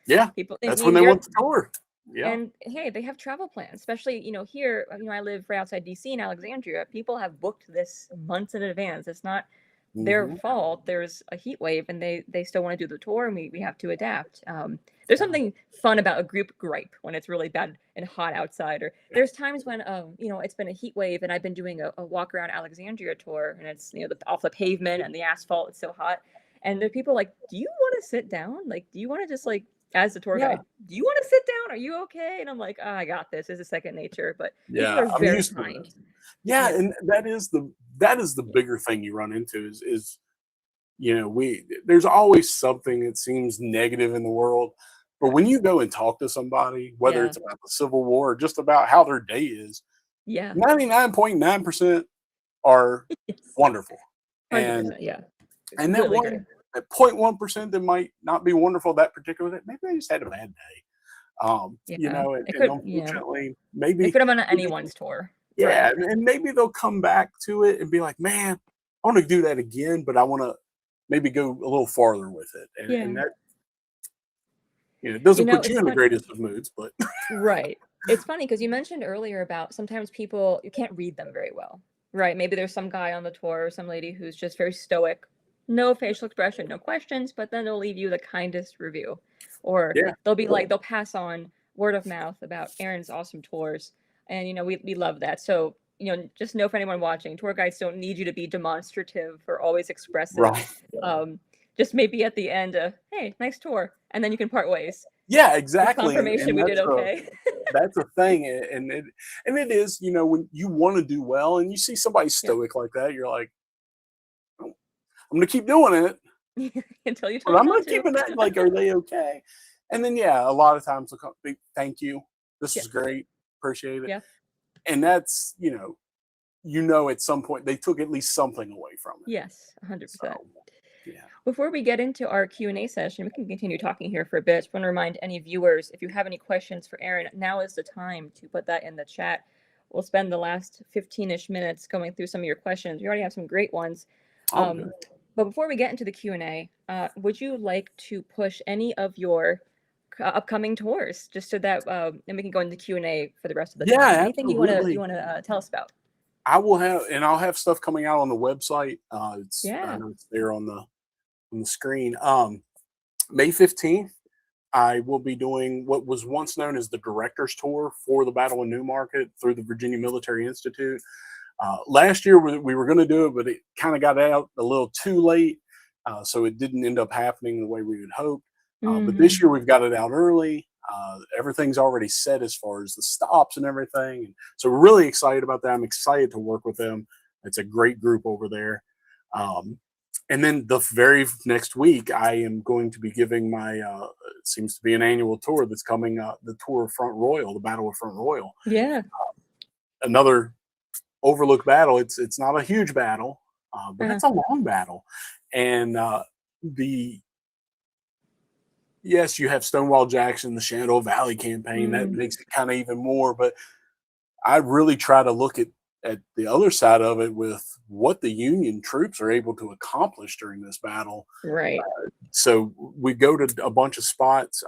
Yeah, People, I that's when mean, they want the tour. Yeah. and hey, they have travel plans, especially here. I live right outside DC in Alexandria. People have booked this months in advance. It's not their Mhm. fault. There's a heat wave, and they still want to do the tour, and we have to adapt. There's Yeah. something fun about a group gripe when it's really bad and hot outside, or there's times when it's been a heat wave, and I've been doing a walk around Alexandria tour, and it's off the pavement and the asphalt. It's so hot, and the people like, do you want to sit down? Like, do you want to just like, as the tour Yeah. guide, do you want to sit down? Are you okay? And I'm like, oh, I got this. This is second nature. But people Yeah, are I'm very used to kind. this. Yeah, Yeah. and that is the Yeah. bigger thing you run into is, we there's always something that seems negative in the world, but when you go and talk to somebody, whether Yeah. it's about the Civil War or just about how their day is, Yeah. 99.9% are Yes. wonderful. And 100%. Yeah. and Really great. that 0.1% that might not be wonderful that particular day, maybe they just had a bad day. Yeah. It And could, yeah. unfortunately, It maybe, could have been maybe anyone's tour. yeah, Right. and maybe they'll come back to it and be like, "Man, I want to do that again, but I want to maybe go a little farther with it." And Yeah. that, it doesn't put you It's in the fun. greatest of moods, but Right. It's funny because you mentioned earlier about sometimes people, you can't read them very well. Right. Maybe there's some guy on the tour or some lady who's just very stoic, no facial expression, no questions, but then they'll leave you the kindest review. Or yeah, they'll be like, they'll pass on word of mouth about Aaron's awesome tours. And, we love that. So, just know for anyone watching, tour guides don't need you to be demonstrative or always expressive. right, Um, just maybe at the end, hey, nice tour. And then you can part ways. yeah, With exactly, confirmation and we did okay. that's a thing, and it is, when you want to do well and you see somebody Yeah. stoic like that, you're like, "Oh, I'm going to keep doing it, Until you tell but me I'm not not to. keeping that. Like, are they okay?" And then yeah, a lot of times they'll come, "Thank you, this Yeah. was great, appreciate it," Yeah. and that's at some point they took at least something away from it. Yes, 100%. So yeah. Before we get into our Q&A session, we can continue talking here for a bit. Just want to remind any viewers, if you have any questions for Aaron, now is the time to put that in the chat. We'll spend the last 15-ish minutes going through some of your questions. We already have some great ones. Oh, good. But before we get into the Q&A, would you like to push any of your upcoming tours, just so that then we can go into Q&A for the rest of the Yeah, time? Anything you absolutely. want to tell us about? I'll have stuff coming out on the website. I Yeah. know it's there on the screen. May 15th, I will be doing what was once known as the director's tour for the Battle of Newmarket through the Virginia Military Institute. Last year we were going to do it, but it kind of got out a little too late, so it didn't end up happening the way we had hoped. But Hmm. this year we've got it out early. Everything's already set as far as the stops and everything. And so we're really excited about that. I'm excited to work with them. It's a great group over there. Um, and then the very next week, I am going to be giving my, it seems to be an annual tour that's coming, the tour of Front Royal, the Battle of Front Royal. Yeah. Another overlooked battle. It's not a huge battle, but Uh-huh. it's a long battle. And the yes, you have Stonewall Jackson, the Shenandoah Valley campaign. That Mm, makes it kind of even more. But I really try to look at the other side of it with what the Union troops are able to accomplish during this battle. right. So we go to a bunch of spots.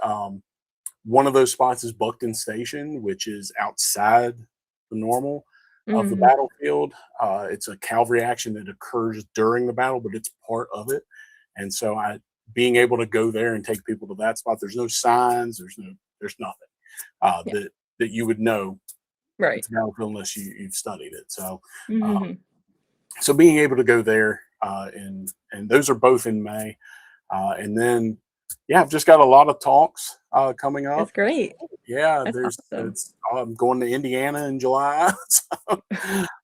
One of those spots is Buckton Station, which is outside the normal of the Mhm. battlefield. It's a cavalry action that occurs during the battle, but it's part of it. And so being able to go there and take people to that spot, there's no signs, there's nothing Yeah. that you would know Right. it's a battlefield unless you've studied it. So, Mhm. so being able to go there, and those are both in May, and then yeah, I've just got a lot of talks coming up. That's great. Yeah, That's there's awesome. it's I'm going to Indiana in July. So,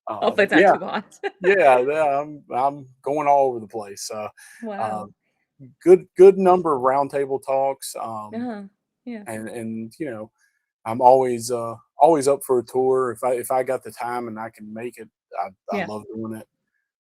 Hopefully it's not yeah, too hot. yeah, I'm going all over the place. Uh, Wow. good number of roundtable talks, Uh-huh. Yeah. and I'm always up for a tour if I got the time and I can make it. I Yeah. love doing it.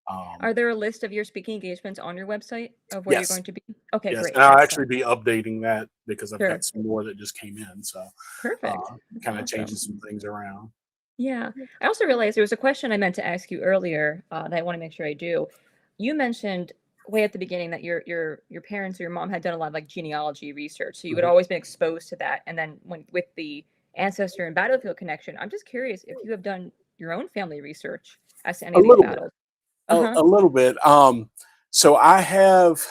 Um, Are there a list of your speaking engagements on your website of where you're yes, going to be? Okay, yes, great. and I'll actually Excellent. be updating that because I've got Sure. some more that just came in. So Perfect. That's kind of changing awesome. some things around. Yeah. I also realized there was a question I meant to ask you earlier, that I want to make sure I do. You mentioned way at the beginning that your parents or your mom had done a lot of like genealogy research, so you had Mhm. always been exposed to that. And then when with the ancestor and battlefield connection, I'm just curious if you have done your own family research as to any A of these little bit. battles. Uh huh. A little bit. So I have,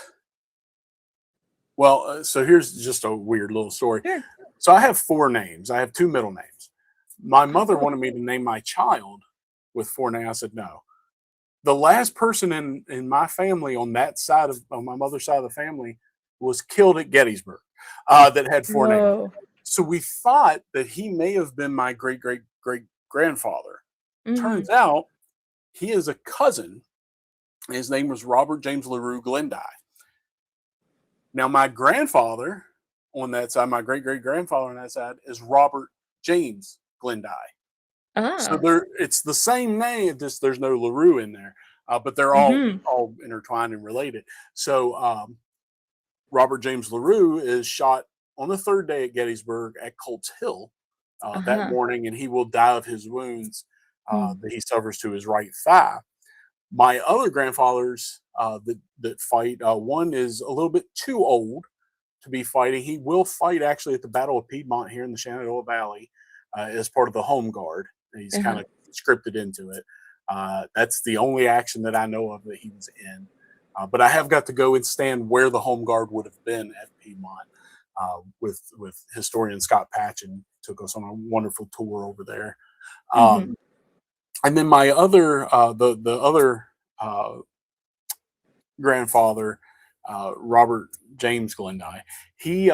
well, so here's just a weird little story. Sure. So I have four names. I have two middle names. My mother Oh. wanted me to name my child with four names. I said no. The last person in my family on my mother's side of the family was killed at Gettysburg that had four names. Whoa. So we thought that he may have been my great great great grandfather. Mhm. Turns out he is a cousin. His name was Robert James LaRue Glendy. Now, my grandfather on that side, my great great grandfather on that side, is Robert James Glendy. So Ah. it's the same name, just there's no LaRue in there, but they're Mhm. all intertwined and related. So Robert James LaRue is shot on the third day at Gettysburg at Colts Hill that Uh-huh. morning, and he will die of his wounds Mm. that he suffers to his right thigh. My other grandfathers that fight, one is a little bit too old to be fighting. He will fight actually at the Battle of Piedmont here in the Shenandoah Valley as part of the Home Guard. He's kind Uh-huh. of scripted into it. That's the only action that I know of that he was in. But I have got to go and stand where the Home Guard would have been at Piedmont with historian Scott Patchen. Took us on a wonderful tour over there. Mhm. Um, and then my other the other uh, grandfather, Robert James Glendy, he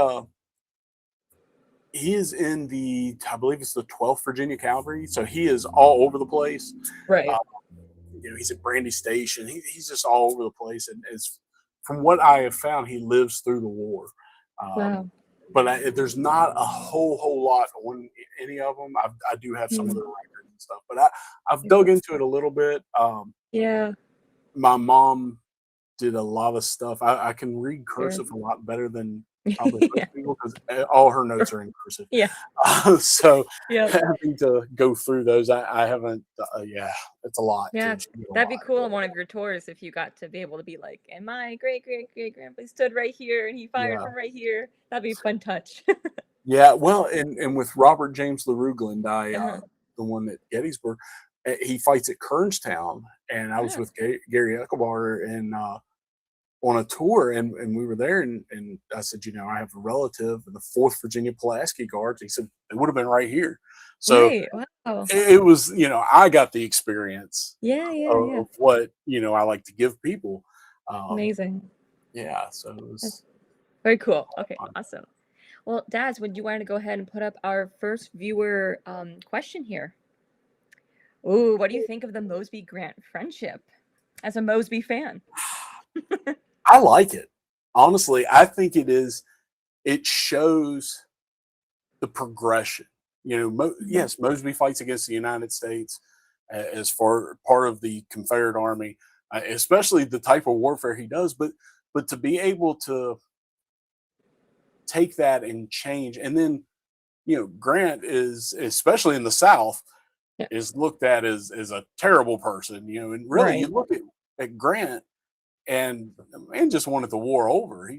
he is in I believe it's the 12th Virginia Cavalry, so he is all over the place. Uh, Right. he's at Brandy Station. He's just all over the place, and from what I have found, he lives through the war. Um, Wow. but there's not a whole lot on any of them. I do have some of Mm. their records and stuff, but I've dug into it a little bit. Yeah. My mom did a lot of stuff. I can read Sure. cursive a lot better than probably most Yeah. people because all her notes are in cursive. Yeah. So Yep. having to go through those, I haven't. Yeah, it's a lot. Yeah. She did a That'd be lot. cool on one of your tours if you got to be able to be like, and my great great great grandpa stood right here and he fired Yeah, from right here. That'd be a fun touch. yeah. Well, and with Robert James LaRue Glendy, Uh-huh. the one at Gettysburg, he fights at Kernstown, and I was Ah. with Gary Eckelbarger and on a tour, and we were there, and I said, I have a relative in the Fourth Virginia Pulaski Guards. He said it would have been right here. So Right. Wow. it was, I got the experience Yeah, yeah, yeah. of what I like to give people. Um, Amazing. yeah, so it That's was very cool. Okay, fun. awesome. Well, Daz, would you want to go ahead and put up our first viewer question here? Ooh, what do you think of the Mosby Grant friendship as a Mosby fan? I like it. Honestly, I think it shows the progression. Mhm. Yes, Mosby fights against the United States as far part of the Confederate Army, especially the type of warfare he does. But to be able to take that and change, and then Grant is, especially in the South, Yeah. is looked at as a terrible person. And really, you Right. look at Grant, and the man just wanted the war over.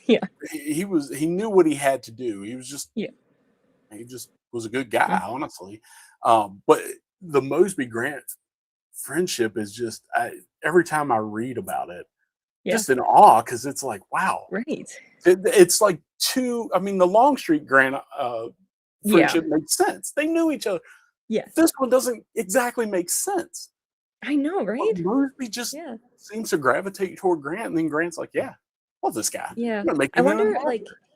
Yeah. He knew what he had to do. Yeah. He just was a good guy, Mhm. honestly. But the Mosby Grant friendship is just every time I read about it, Yeah. just in awe because it's like, wow, Right. it's like two. I mean, the Longstreet Grant Yeah. friendship makes sense. They knew each other. Yes. This one doesn't exactly make sense. I know, But right? Mosby just Yeah. seems to gravitate toward Grant, and then Grant's like, yeah, love this guy. Yeah. I'm gonna make I him an wonder, ambassador.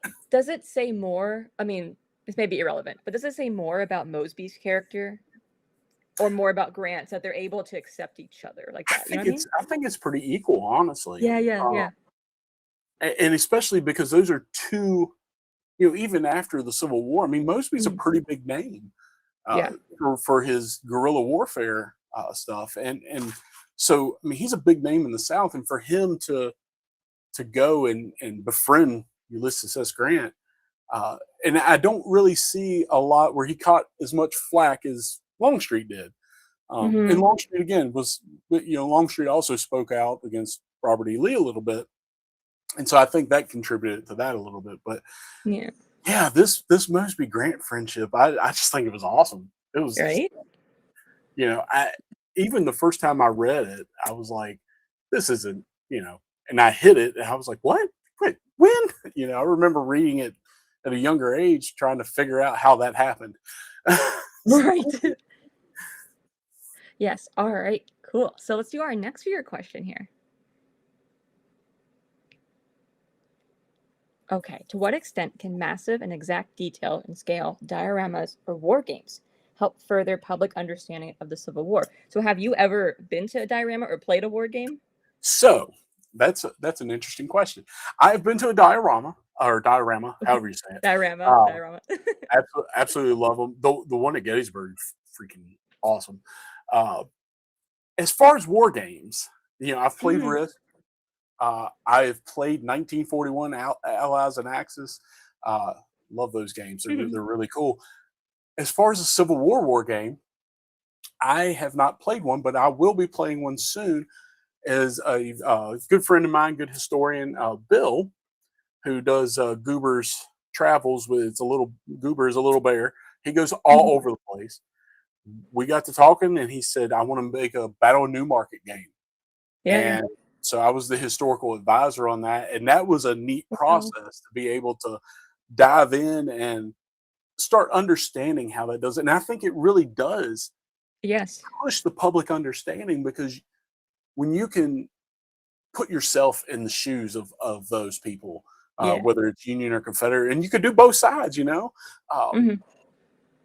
like, does it say more? I mean, this may be irrelevant, but does it say more about Mosby's character or more about Grant's that they're able to accept each other like that? You know what I mean? I think it's pretty equal, honestly. Yeah, yeah, yeah. And especially because those are two, even after the Civil War. I mean, Mosby's a Mhm. pretty big name uh, Yeah. for his guerrilla warfare stuff, and so I mean, he's a big name in the South, and for him to go and befriend Ulysses S. Grant, and I don't really see a lot where he caught as much flack as Longstreet did. And Mhm. Longstreet again Longstreet also spoke out against Robert E. Lee a little bit, and so I think that contributed to that a little bit. But Yeah. yeah, this Mosby Grant friendship, I just think it was awesome. It was just, Right? I even the first time I read it, I was like, this isn't, and I hit it, and I was like, what? Wait, when? I remember reading it at a younger age, trying to figure out how that happened. So, Right. Yes. All right. Cool. So let's do our next viewer question here. Okay. To what extent can massive and exact detail and scale dioramas or war games help further public understanding of the Civil War? So have you ever been to a diorama or played a war game? so that's an interesting question. I've been to a diorama, however you say it. Diorama, Uh, diorama. Absolutely love them. The one at Gettysburg, freaking awesome. Uh, as far as war games, I've played Mhm. Risk. I've played 1941 Allies and Axis. Uh, love those games. Mhm. They're really cool. As far as a Civil War game, I have not played one, but I will be playing one soon. As a good friend of mine, good historian, Bill, who does Goober's travels with it's a little Goober is a little bear. He goes all Mhm. over the place. We got to talking, and he said, "I want to make a Battle of Newmarket game." Yeah, yeah. And so I was the historical advisor on that, and that was a neat Wow. process to be able to dive in and start understanding how that does it. And I think it really does Yes. push the public understanding because when you can put yourself in the shoes of those people, Yeah. whether it's Union or Confederate, and you could do both sides, Mhm.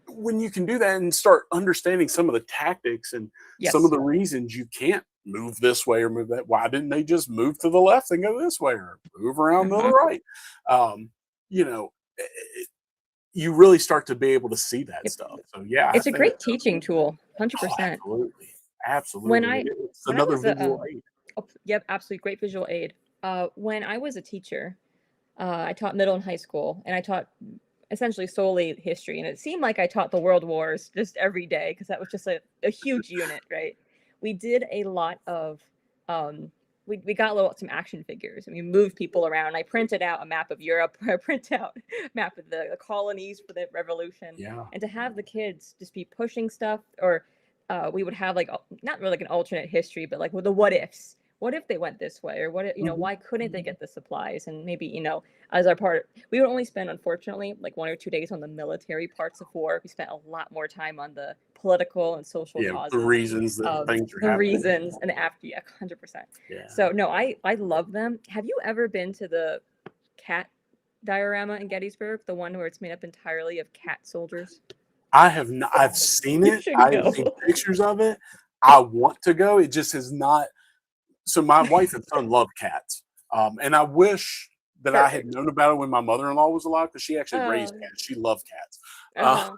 when you can do that and start understanding some of the tactics and some of Yes. the reasons you can't move this way or move that, why didn't they just move to the left and go this way or move around to the Mhm. right? Um, you know, you really start to be able to see that Yep. stuff. So yeah, I It's a think great teaching tool, oh, 100%. absolutely, When absolutely, I it's when I another was a visual aid. oh, yep, absolutely great visual aid. When I was a teacher, I taught middle and high school, and I taught essentially solely history. And it seemed like I taught the world wars just every day because that was just a huge unit, right? We did a lot of, um, we got some action figures and we moved people around. I printed out a map of Europe, I print out a map of the colonies for the revolution. Yeah, And to have the kids just be pushing stuff, or we would have like, not really like an alternate history, but like with the what ifs. What if they went this way? Or what if, hmm why couldn't they get the supplies? And maybe, as our part, we would only spend, unfortunately, like 1 or 2 days on the military parts of war. We spent a lot more time on the political and social yeah, the causes reasons that of things are the happening. reasons and the after. Yeah, 100%. Yeah. So no, I love them. Have you ever been to the cat diorama in Gettysburg, the one where it's made up entirely of cat soldiers? I have not. I've seen You it. should I've go. seen pictures of it. I want to go. It just has not. So my wife and son love cats, and I wish that I had Perfect. known about it when my mother-in-law was alive because she actually raised Oh, cats. She loved cats. uh-huh.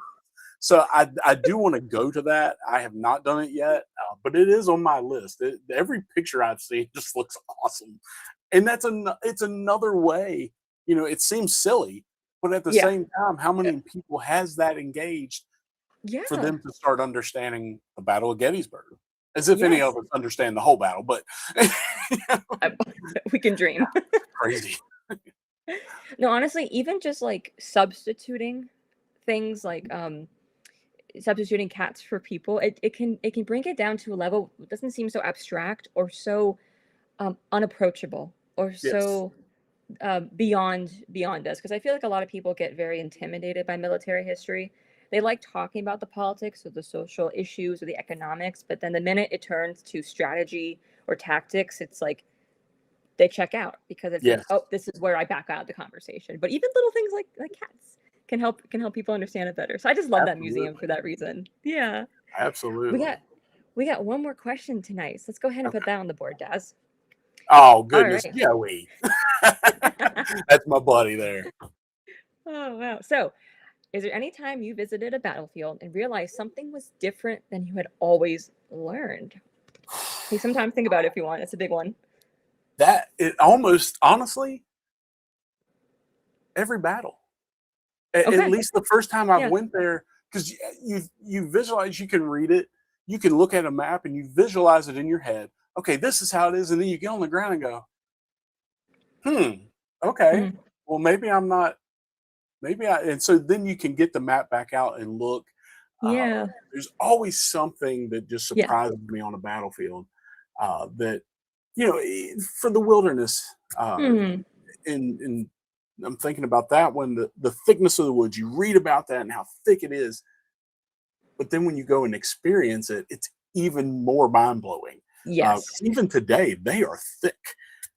So I do want to go to that. I have not done it yet, but it is on my list. Every picture I've seen just looks awesome, and it's another way. It seems silly, but at the Yeah. same time, how many people has that engaged for Yeah. them to start understanding the Battle of Gettysburg? As if any Yes. of us understand the whole battle, but I, we can dream. crazy. No, honestly, even just like substituting things like substituting cats for people, it can bring it down to a level that doesn't seem so abstract or so unapproachable or Yes. so beyond us, because I feel like a lot of people get very intimidated by military history. They like talking about the politics or the social issues or the economics, but then the minute it turns to strategy or tactics, it's like they check out because it's like, Yes. oh, this is where I back out of the conversation. But even little things like cats can help people understand it better. So I just love that museum Absolutely. for that reason. Yeah. We Absolutely. got we got one more question tonight. So let's go ahead and put Okay. that on the board, Daz. Oh All goodness, right. Joey. That's my buddy there. Oh wow. So is there any time you visited a battlefield and realized something was different than you had always learned? You sometimes think about it if you want. It's a big one. That it almost honestly every battle. At Okay. least the first time I've Yeah. went there, because you visualize, you can read it, you can look at a map, and you visualize it in your head. Okay, this is how it is, and then you get on the ground and go, hmm, okay, Mhm. well maybe I'm not, maybe I, and so then you can get the map back out and look. Uh, Yeah. there's always something that just Yeah. surprises me on a battlefield, that for the wilderness. Hmm. And I'm thinking about that when the thickness of the woods, you read about that and how thick it is, but then when you go and experience it, it's even more mind blowing. Yes. Even today, they are thick.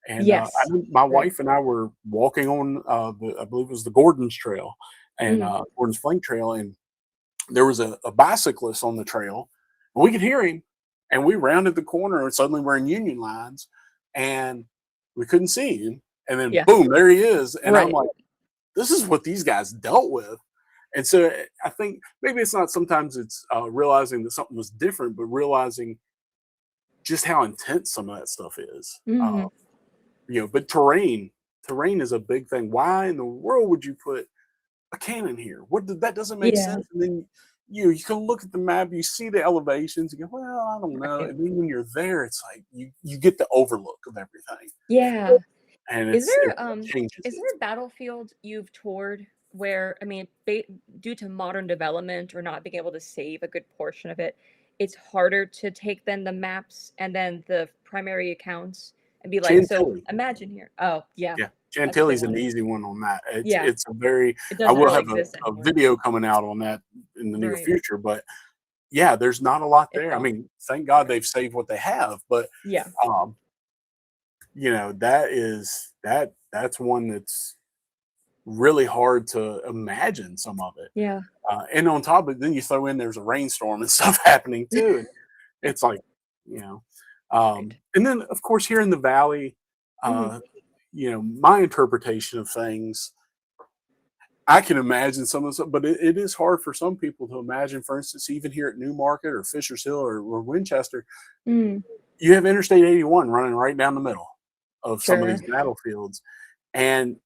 And Yes. my Right. wife and I were walking on I believe it was the Gordon's Trail and Mm. Gordon's Flank Trail, and there was a bicyclist on the trail, and we could hear him. And we rounded the corner, and suddenly we're in Union lines, and we couldn't see him. And then, Yeah. boom, there he is. And I'm Right. like, this is what these guys dealt with. And so I think maybe it's not sometimes it's realizing that something was different, but realizing just how intense some of that stuff is. Hmm. But terrain is a big thing. Why in the world would you put a cannon here? That doesn't make Yeah. sense. And then you can look at the map, you see the elevations, you go, well, I don't know. Right. And then when you're there, it's like you get the overlook of everything, Yeah. and Is it there changes is it. there a battlefield you've toured where, I mean, due to modern development or not being able to save a good portion of it, it's harder to take than the maps and then the primary accounts and be like, so Chantilly. imagine here. Oh, yeah, Yeah, that's a big Chantilly's an one. easy one on that. It's Yeah, it's a very it I doesn't will really have exist a anymore. video coming out on that in the near Right. future, but yeah, there's not a lot It's there. I awesome. mean, thank God Right. they've saved what they have, but Yeah. um, that's one that's really hard to imagine some of it. Yeah. And on top of it, then you throw in there's a rainstorm and stuff happening too, and it's like, you know, Right. and then of course here in the valley, Hmm. uh, my interpretation of things, I can imagine some of the stuff, but it is hard for some people to imagine. For instance, even here at Newmarket or Fisher's Hill or Winchester, Mm. you have Interstate 81 running right down the middle of some of Sure. these battlefields, and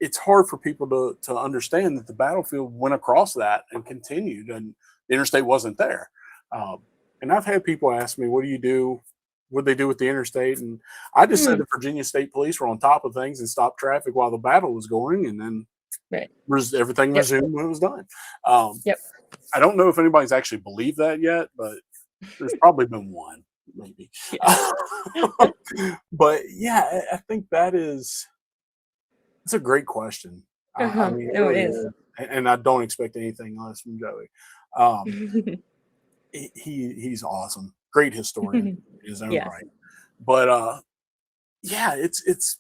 it's hard for people to understand that the battlefield went across that and continued, and the interstate wasn't there. Um, and I've had people ask me, "What do you do? What they do with the interstate?" And I just said Mm. the Virginia State Police were on top of things and stopped traffic while the battle was going, and then Right. everything Yep. resumed when it was done. Um, Yep. I don't know if anybody's actually believed that yet, but there's probably been one, maybe. Yeah. But yeah, I think it's a great question. I Uh-huh. mean, it No, it really is. is, and I don't expect anything less from Joey. Um, he's awesome, great historian in his own Yes. right. But yeah, it's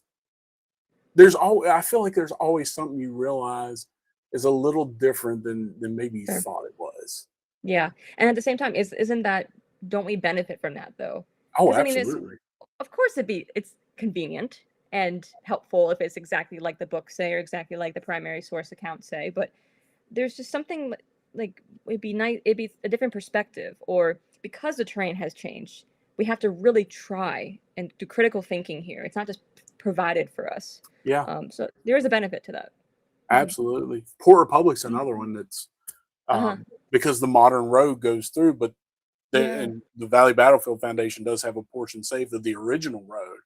I feel like there's always something you realize is a little different than maybe you Sure. thought it was. Yeah. And at the same time, isn't that, don't we benefit from that though? Oh, Because I mean, absolutely. of course it's convenient and helpful if it's exactly like the books say or exactly like the primary source accounts say, but there's just something like it'd be nice, it'd be a different perspective, or because the terrain has changed, we have to really try and do critical thinking here. It's not just provided for us. Yeah, So there is a benefit to that. Mhm. absolutely. Port Republic's Mhm. another one that's Uh-huh. because the modern road goes through, but Yeah. and the Valley Battlefield Foundation does have a portion saved of the original road.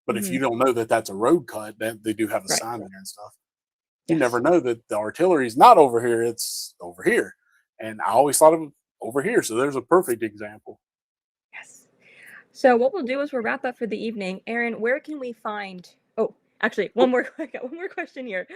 But if you Hmm. don't know that that's a road cut, that they do have a Right. sign there and stuff. You never Yes. know that the artillery's not over here; it's over here. And I always thought of it over here. So there's a perfect example. Yes. So what we'll do is we'll wrap up for the evening. Aaron, where can we find? Oh, actually, one more one more question here.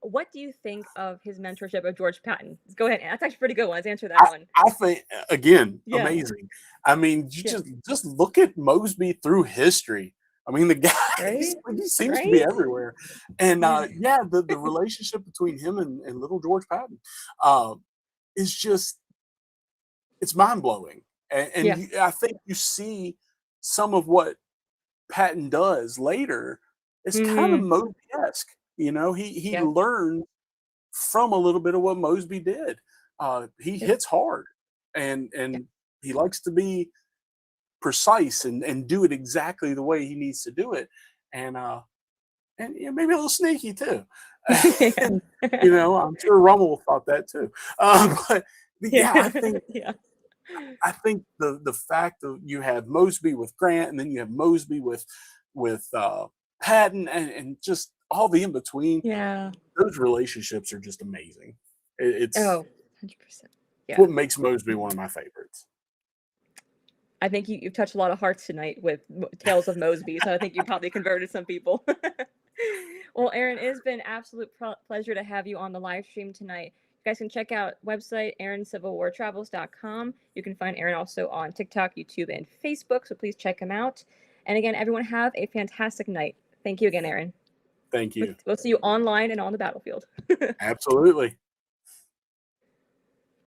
What do you think of his mentorship of George Patton? Go ahead. That's actually a pretty good one. Let's answer that I, one. I think again, Yeah. amazing. I mean, you Yeah. just look at Mosby through history. I mean, the guy Right. he seems to be Right. everywhere. And Yeah. yeah, the relationship between him and little George Patton uh, is just it's mind blowing. And Yeah. I think you see some of what Patton does later is kind of Hmm. Mosby-esque. You know, he Yeah. learned from a little bit of what Mosby did. He Yep. hits hard, Yeah. and he likes to be precise and do it exactly the way he needs to do it, and maybe a little sneaky too. Yeah. And I'm sure Rummel thought that too. But Yeah. yeah, Yeah. I think the fact that you have Mosby with Grant, and then you have Mosby with Patton, and just all the in between. Yeah. Those relationships are just amazing. It's Oh, 100%. Yeah. what makes Mosby one of my favorites. I think you've touched a lot of hearts tonight with Tales of Mosby, so I think you probably converted some people. Well, Aaron, it has been absolute pleasure to have you on the live stream tonight. You guys can check out website aaroncivilwartravels.com. You can find Aaron also on TikTok, YouTube, and Facebook, so please check him out. And again, everyone have a fantastic night. Thank you again, Aaron. Thank you. We'll see you online and on the battlefield. Absolutely.